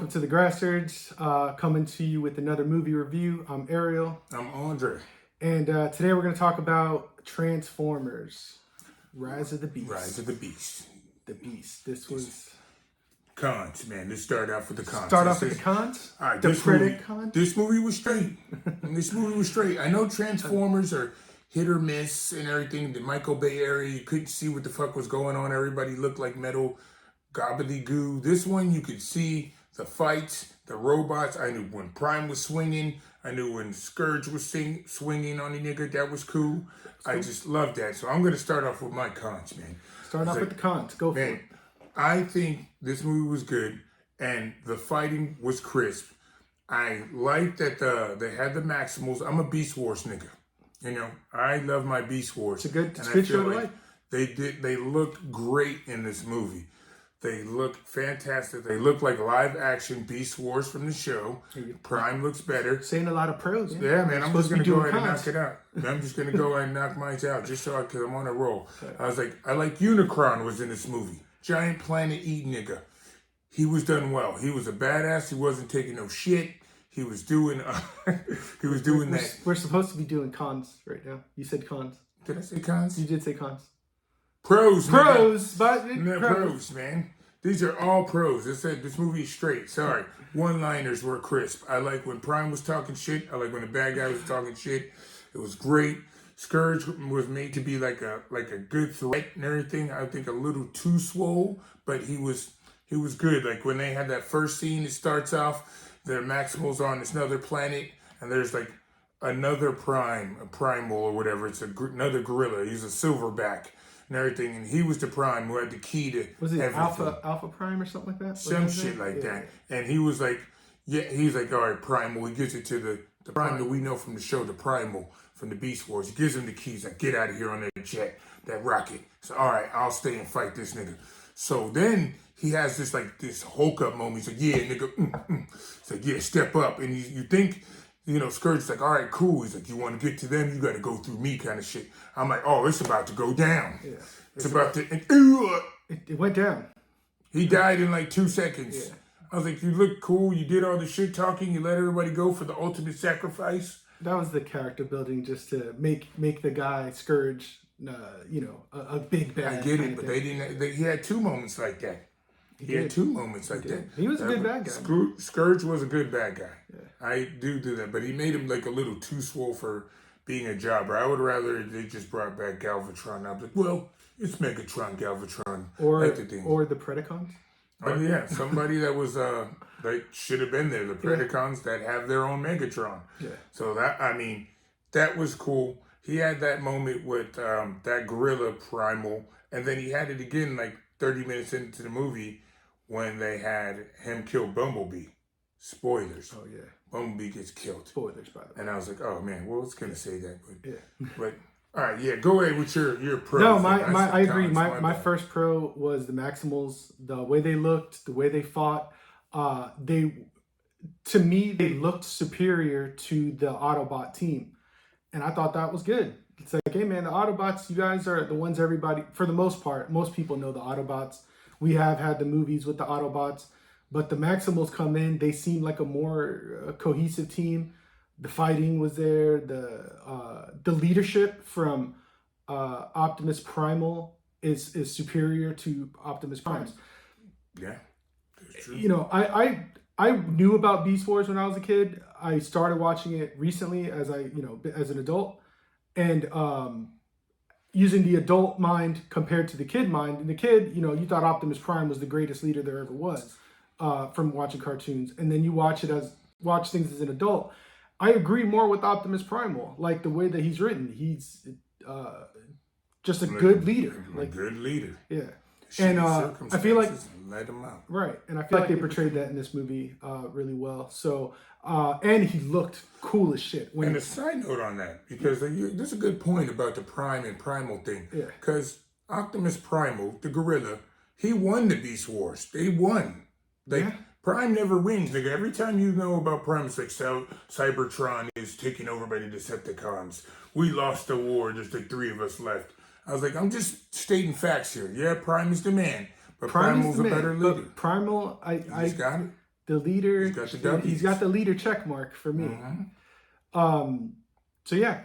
welcome to the Grastards, coming to you with another movie review. I'm Ariel. I'm Andre. And today we're going to talk about Transformers, Rise of the Beast. Rise of the Beast. The Beast. This was... Cons, man. Let's start off with the cons. Start off with the cons? All right, cons? This movie was straight. This movie was straight. I know Transformers are hit or miss and everything. The Michael Bay area, you couldn't see what the fuck was going on. Everybody looked like metal gobbledygoo. This one, you could see the fights, the robots. I knew when Prime was swinging. I knew when Scourge was swinging on the nigga. That was cool. I just loved that. So I'm going to start off with my cons, man. Start off with the cons. Go for it. I think this movie was good, and the fighting was crisp. I like that they had the Maximals. I'm a Beast Wars nigga. You know, I love my Beast Wars. It's a good show to like. They look great in this movie. They look fantastic. They look like live action Beast Wars from the show. Prime looks better. Saying a lot of pros. Yeah, man. I'm just going to go ahead and knock it out. I'm just going to go ahead and knock mine out just so because I'm on a roll. I was like, I like Unicron was in this movie. Giant planet eating nigga. He was done well. He was a badass. He wasn't taking no shit. He was doing that. We're supposed to be doing cons right now. You said cons. Did I say cons? You did say cons. Pros, pros, pros, man. These are all pros. This movie is straight. Sorry. One-liners were crisp. I like when Prime was talking shit. I like when the bad guy was talking shit. It was great. Scourge was made to be like a good threat and everything. I think a little too swole, but he was good. Like when they had that first scene, it starts off, their Maximals on this another planet, and there's like another a primal or whatever. It's another gorilla. He's a silverback and everything, and he was the Prime who had the key to everything. Alpha Prime or something like that? Some shit like that. And he was like, he's like, all right, Primal. He gives it to the Prime that we know from the show, the Primal from the Beast Wars. He gives him the keys, like, get out of here on that jet, that rocket. So, all right, I'll stay and fight this nigga. So then he has this Hulk up moment. He's like, yeah, nigga, He's like, yeah, step up. And you think, Scourge's like, all right, cool. He's like, you want to get to them? You got to go through me kind of shit. I'm like, oh, it's about to go down. Yeah. It's about to... It went down. He died in like 2 seconds. Yeah. I was like, you look cool. You did all the shit talking. You let everybody go for the ultimate sacrifice. That was the character building just to make the guy Scourge, a big bad. I get it, but he had 2 moments like that. He had 2 moments like that. He was a good bad guy. Scourge was a good bad guy. Yeah. I do that, but he made him like a little too swole for being a jobber. I would rather they just brought back Galvatron. I'm like, well, it's Megatron, Galvatron, or the Predacons. Oh yeah, somebody that was that should have been there. The Predacons that have their own Megatron. Yeah. So that was cool. He had that moment with that gorilla primal, and then he had it again like 30 minutes into the movie when they had him kill Bumblebee. Spoilers. Oh yeah. Bumblebee gets killed. Spoilers, by the way. And I was like, oh man, well, I was gonna say that, but but. All right, yeah, go ahead with your pros. No, I agree. My first pro was the Maximals. The way they looked, the way they fought. To me, they looked superior to the Autobot team. And I thought that was good. It's like, hey man, the Autobots, you guys are the ones everybody, for the most part, most people know the Autobots. We have had the movies with the Autobots. But the Maximals come in, they seem like a more cohesive team. The fighting was there. The leadership from Optimus Primal is superior to Optimus Prime. Yeah, that's true. I knew about Beast Wars when I was a kid. I started watching it recently as an adult, and using the adult mind compared to the kid mind. And the kid, you thought Optimus Prime was the greatest leader there ever was from watching cartoons, and then you watch things as an adult. I agree more with Optimus Primal, like the way that he's written. He's just a good leader. A good leader. Yeah. And I feel like let him out. Right. And I feel like they portrayed that in this movie really well. So and he looked cool as shit. And a side note on that, because there's a good point about the Prime and Primal thing. Yeah. Because Optimus Primal, the gorilla, he won the Beast Wars. They won. Prime never wins, nigga. Every time you know about Prime, it's like Cybertron is taken over by the Decepticons. We lost the war, just like 3 of us left. I was like, I'm just stating facts here. Yeah, Prime is the man, but Primal's a better leader. Primal, You just got it? The leader. He's got the W's. He's got the leader check mark for me. So yeah,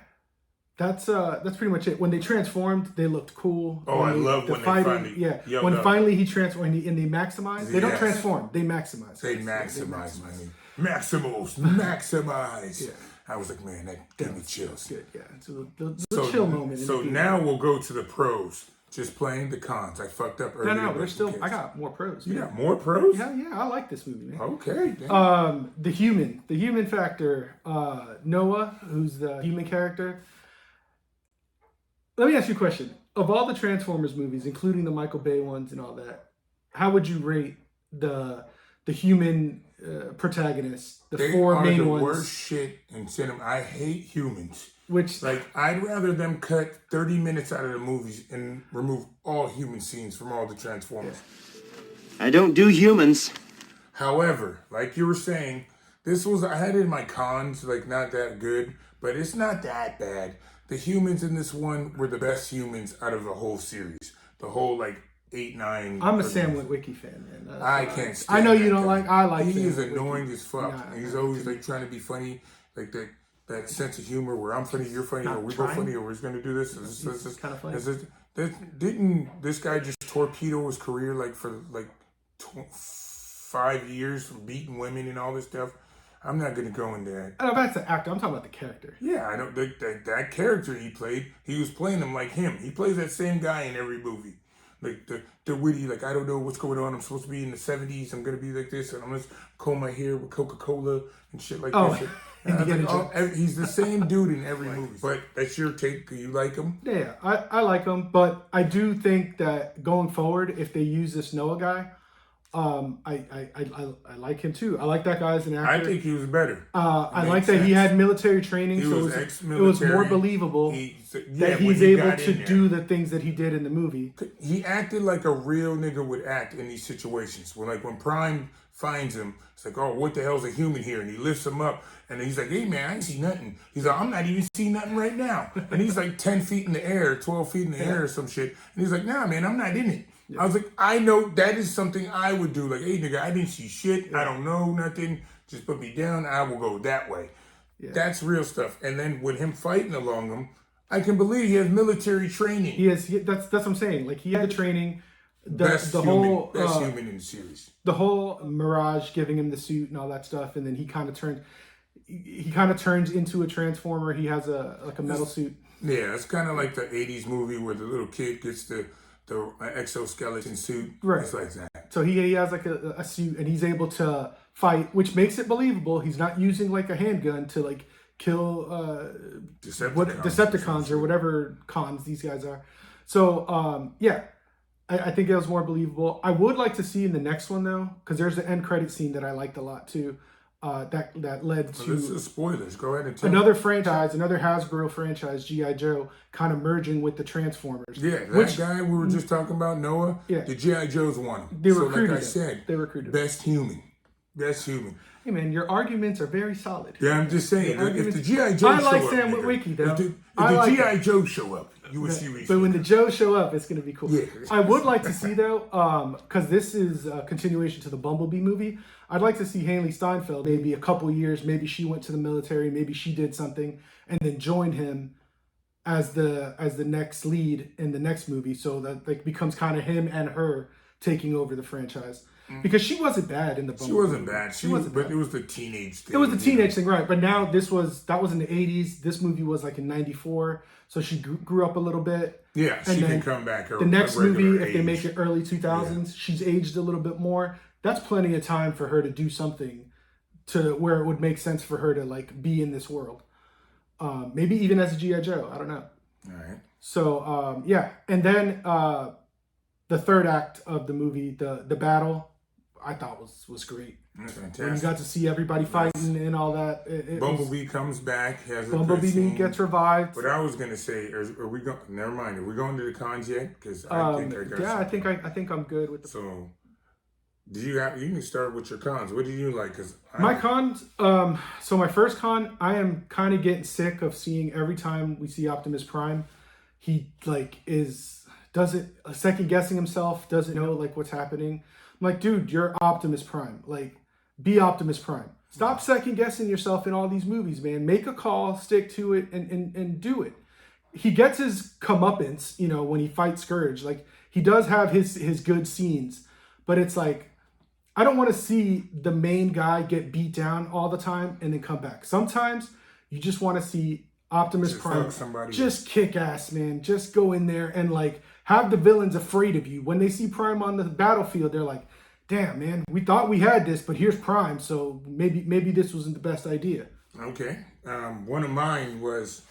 that's pretty much it. When they transformed, they looked cool. Oh, I love when they finally when finally he transformed and they maximize. They don't transform. They maximize. They maximize. Maximize. Yeah. I was like, man, that gave me chills. Good, yeah. So the chill moment. So now we'll go to the pros. Just playing the cons. I fucked up earlier. No, there's still. I got more pros. You got more pros? Yeah. I like this movie, man. Okay. The human factor. Noah, who's the human character. Let me ask you a question. Of all the Transformers movies, including the Michael Bay ones and all that, how would you rate the human protagonist? They four are main the ones. worst shit in cinema. I hate humans. Which, like, I'd rather them cut 30 minutes out of the movies and remove all human scenes from all the Transformers. I don't do humans. However, like you were saying, I had it in my cons, like, not that good, but it's not that bad. The humans in this one were the best humans out of the whole series. The whole, like, 8, 9. I'm a Sam Witwicky fan, man. I can't stand I know you don't guy. like. I like. He Sam is Witwicky. annoying as fuck. And he's always like trying to be funny, like that sense of humor where I'm funny, you're funny, or we both funny, or we're just gonna do this. This kind of funny. Didn't this guy just torpedo his career like for like 5 years from beating women and all this stuff? I'm not gonna go into that. I know that's the actor. I'm talking about the character. Yeah, I know that character he played. He was playing him like him. He plays that same guy in every movie. Like the witty, like, I don't know what's going on. I'm supposed to be in the 70s. I'm gonna be like this, and I'm gonna comb my hair with Coca-Cola and shit like that. He's the same dude in every movie. But that's your take. You like him? Yeah, I like him, but I do think that going forward, if they use this Noah guy, I like him too. I like that guy as an actor. I think he was better. I like that he had military training, so it was more believable that he's able to do the things that he did in the movie. He acted like a real nigga would act in these situations. When Prime finds him, it's like, oh, what the hell's a human here? And he lifts him up, and he's like, hey man, I ain't see nothing. He's like, I'm not even seeing nothing right now. And he's like 10 feet in the air, 12 feet in the air or some shit. And he's like, nah, man, I'm not in it. Yeah. I was like, I know that is something I would do. Like, hey, nigga, I didn't see shit. I don't know nothing. Just put me down. I will go that way. Yeah. That's real stuff. And then with him fighting along him, I can believe he has military training. He has. That's what I'm saying. Like, he had the training. Best human in the series. The whole Mirage giving him the suit and all that stuff, and then he kind of turns into a Transformer. He has a metal suit. Yeah, it's kind of like the 80s movie where the little kid gets the exoskeleton suit. Right. It's like that. So he has like a suit, and he's able to fight, which makes it believable. He's not using like a handgun to like kill Decepticons or whatever cons these guys are. So yeah, I think it was more believable. I would like to see in the next one though, because there's the end credit scene that I liked a lot too. That led to this is spoilers. Go ahead and tell another franchise, another Hasbro franchise, G.I. Joe, kind of merging with the Transformers. Yeah, that guy we were just talking about, Noah. Yeah, the G.I. Joes won him. They recruited. Like I said, they recruited. Best human. Hey man, your arguments are very solid. Yeah, I'm just saying. If the G.I. Joe I like show Sam up, Witwicky though. If the G.I. Joe show up, you would see. But when the Joes show up, it's gonna be cool. Yeah. I would like to see though, because this is a continuation to the Bumblebee movie. I'd like to see Haley Steinfeld, maybe a couple years, maybe she went to the military, maybe she did something, and then joined him as the next lead in the next movie, so that like becomes kind of him and her taking over the franchise. Because she wasn't bad in the Bumblebee. She wasn't bad. But it was the teenage thing. It was the teenage thing, right? But now that was in the 80s. This movie was like in 94, so she grew up a little bit. Yeah, she can come back. The next movie, if they make it early 2000s, she's aged a little bit more. That's plenty of time for her to do something to where it would make sense for her to like be in this world. Maybe even as a G.I. Joe. I don't know. All right. So yeah, and then the third act of the movie, the battle, I thought was great. That's fantastic. When you got to see everybody fighting and all that. Bumblebee comes back. Bumblebee gets revived. What I was gonna say, are we going? Never mind. Are we going to the cons yet? Because I think I got. Yeah, I think I'm good with the. So, you can start with your cons. What do you like? Because my cons. So my first con, I am kind of getting sick of seeing every time we see Optimus Prime, he like doesn't second guessing himself, doesn't know like what's happening. I'm like, dude, you're Optimus Prime. Like, be Optimus Prime. Stop second guessing yourself in all these movies, man. Make a call, stick to it, and do it. He gets his comeuppance, when he fights Scourge. Like, he does have his good scenes, but it's like, I don't want to see the main guy get beat down all the time and then come back. Sometimes you just want to see Optimus Prime just kick ass, man. Just go in there and like have the villains afraid of you. When they see Prime on the battlefield, they're like, damn, man, we thought we had this, but here's Prime, so maybe this wasn't the best idea. Okay. One of mine was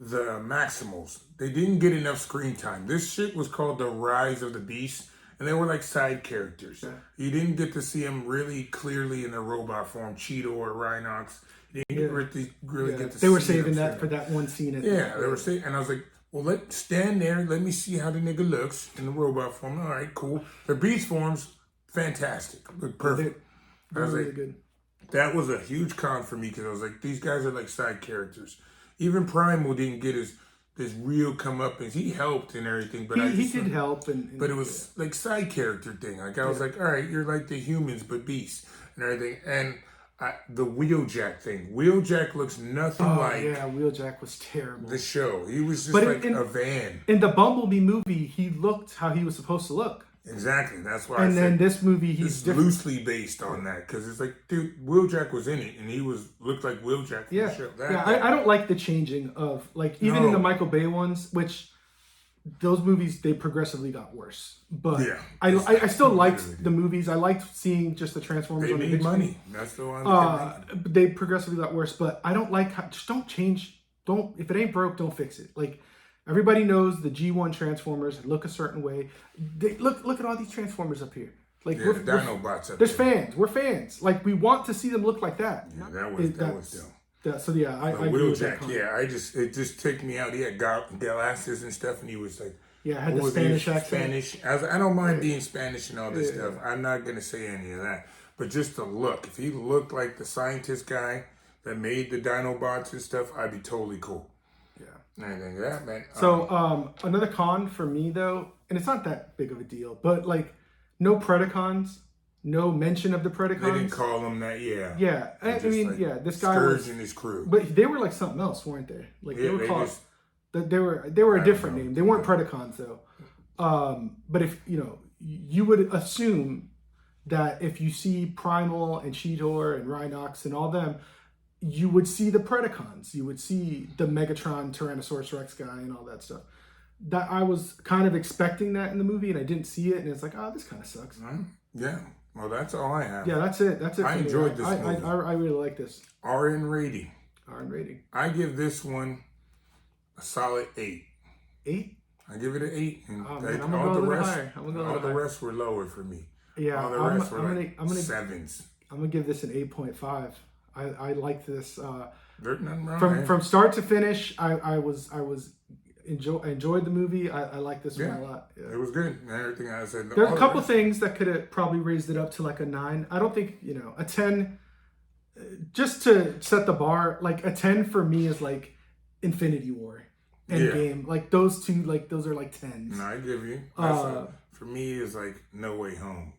the Maximals. They didn't get enough screen time. This shit was called The Rise of the Beast, and they were like side characters. Yeah. You didn't get to see them really clearly in their robot form, Cheetor or Rhinox. You didn't really get to see They were saving that for that one scene. They were saving, and I was like, well, let's stand there, let me see how the nigga looks in the robot form. All right, cool. The beast forms, fantastic. Look perfect. They're really good. That was a huge con for me because I was like, these guys are like side characters. Even Primal didn't get his real comeuppance. He helped and everything, but he did help, but it was like side character thing. Like I was like, all right, you're like the humans, but beasts and everything. And the Wheeljack thing. Wheeljack looks nothing like. Yeah, Wheeljack was terrible. The show. He was just a van. In the Bumblebee movie, he looked how he was supposed to look. Exactly. That's why. And then this movie, he's loosely based on that because it's like, dude, Wheeljack was in it and he looked like Wheeljack from the show. I don't like the changing of like even in the Michael Bay ones, which those movies they progressively got worse. But I still liked the movies. I liked seeing just the Transformers. They made money. That's the one. They progressively got worse, but I don't like just don't change. Don't if it ain't broke, don't fix it. Like. Everybody knows the G1 Transformers look a certain way. They look at all these Transformers up here. Like we're Dinobots up there's fans. We're fans. Like we want to see them look like that. Yeah, that was dope. So yeah, I agree with that Wheeljack. It just took me out. He had glasses and stuff, and he was like, had the Spanish accent. Spanish. I was like, I don't mind being Spanish and all this stuff. I'm not gonna say any of that. But just the look. If he looked like the scientist guy that made the Dinobots and stuff, I'd be totally cool. Anything that, man. So another con for me though, and it's not that big of a deal, but like no Predacons, no mention of the Predacons. They didn't call them that, Yeah, I mean, like, this guy was and his crew, but they were like something else, weren't they? Like they were called. They were a different name. They weren't Predacons though. But if you would assume that if you see Primal and Cheetor and Rhinox and all them. You would see the Predacons. You would see the Megatron Tyrannosaurus Rex guy and all that stuff. That I was kind of expecting that in the movie, and I didn't see it, and it's like, oh, this kind of sucks. Yeah. Well, that's all I have. Yeah, that's it. I enjoyed this movie. I really like this. RN rating. RN rating. I give this one a solid 8. 8? I give it an 8. And I'm gonna go a little higher. All the rest were lower for me. Yeah, all the rest were like 7s. I'm gonna give this an 8.5. I like this. There's nothing wrong from start to finish. I enjoyed the movie. I like this one a lot. Yeah. It was good. Everything I said. There's a couple things that could have probably raised it up to like a 9. I don't think a 10. Just to set the bar, like a 10 for me is like Infinity War, Endgame. Like those two, like those are like 10s. No, I give you. For me, it's like No Way Home.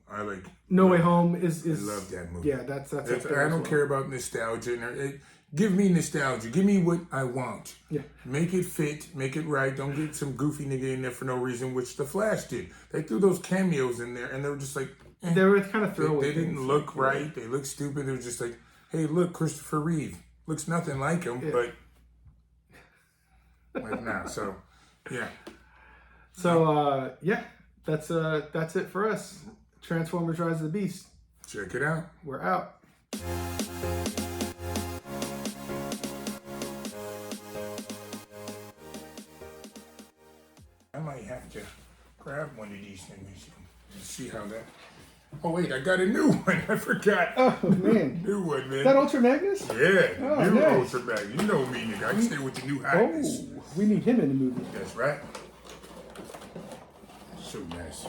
No Way Home is. I love that movie. Yeah, that's. I don't care about nostalgia. Give me nostalgia. Give me what I want. Yeah. Make it fit. Make it right. Don't get some goofy nigga in there for no reason, which The Flash did. They threw those cameos in there, and they were just like. They were kind of throwaway. They didn't look right. They looked stupid. They were just like, hey, look, Christopher Reeve looks nothing like him, but like now. So, yeah. So that's it for us. Transformers: Rise of the Beast. Check it out. We're out. I might have to grab one of these things and see how that. Oh wait, I got a new one. I forgot. Oh man, new one, man. Is that Ultra Magnus? Yeah, new nice. Ultra Magnus. You know me, nigga. I can stay with the new hotness. Oh, we need him in the movie. That's right. So nice.